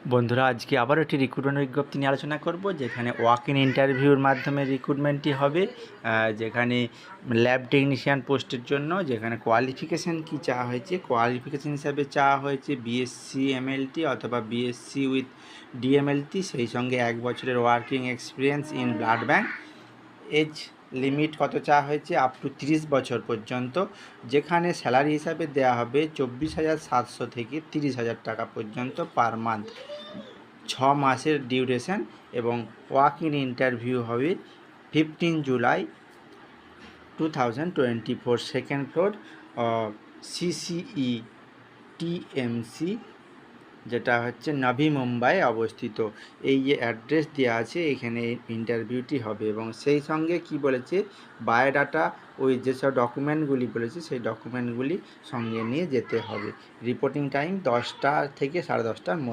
বন্ধুরা, আজকে আবারও একটি রিক্রুটমেন্ট বিজ্ঞপ্তি নিয়ে আলোচনা করব, যেখানে ওয়াক ইন ইন্টারভিউর মাধ্যমে রিক্রুটমেন্টটি হবে। যেখানে ল্যাব টেকনিশিয়ান পোস্টের জন্য, যেখানে কোয়ালিফিকেশান কী চাওয়া হয়েছে, কোয়ালিফিকেশান হিসাবে চাওয়া হয়েছে বিএসসি এমএলটি অথবা বিএসসি উইথ ডিএমএলটি, সেই সঙ্গে 1 বছরের working experience in blood bank. Age limit কত চাওয়া হয়েছে, আপ টু 30 বছর পর্যন্ত, যেখানে স্যালারি হিসাবে দেওয়া হবে 24,700 থেকে 30,000 টাকা পর্যন্ত পার মান্থ। 6 মাসের ডিউরেশন এবং ওয়াক ইন ইন্টারভিউ হবে 15 July 2024, second floor CCE TMC, যেটা হচ্ছে নাভি মুম্বাই অবস্থিত। এই যে অ্যাড্রেস দেওয়া আছে, এখানে ইন্টারভিউটি হবে। এবং সেই সঙ্গে কি বলেছে, বায়োডাটা, ওই যেসব ডকুমেন্টগুলি বলেছে সেই ডকুমেন্টগুলি সঙ্গে নিয়ে যেতে হবে। রিপোর্টিং টাইম 10টা থেকে 10:30টার মধ্যে।